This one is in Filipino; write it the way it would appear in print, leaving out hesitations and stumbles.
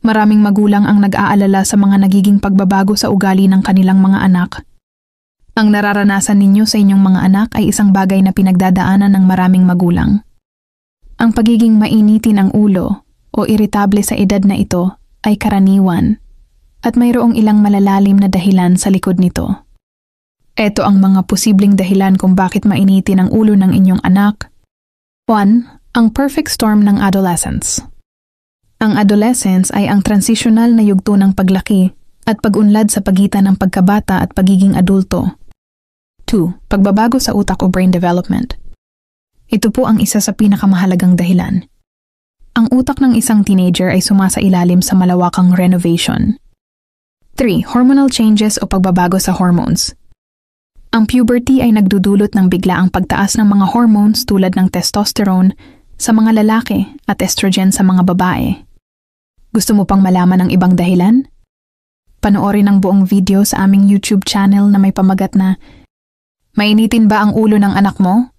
Maraming magulang ang nag-aalala sa mga nagiging pagbabago sa ugali ng kanilang mga anak. Ang nararanasan ninyo sa inyong mga anak ay isang bagay na pinagdadaanan ng maraming magulang. Ang pagiging mainitin ang ulo o iritable sa edad na ito ay karaniwan at mayroong ilang malalalim na dahilan sa likod nito. Ito ang mga posibleng dahilan kung bakit mainitin ang ulo ng inyong anak. 1. Ang perfect storm ng adolescence. Ang adolescence ay ang transitional na yugto ng paglaki at pag-unlad sa pagitan ng pagkabata at pagiging adulto. 2. Pagbabago sa utak o brain development. Ito po ang isa sa pinakamahalagang dahilan. Ang utak ng isang teenager ay sumasailalim sa malawakang renovation. 3. Hormonal changes o pagbabago sa hormones. Ang puberty ay nagdudulot ng biglaang pagtaas ng mga hormones tulad ng testosterone sa mga lalaki at estrogen sa mga babae. Gusto mo pang malaman ang ibang dahilan? Panoorin ang buong video sa aming YouTube channel na may pamagat na "Mainitin ba ang ulo ng anak mo?"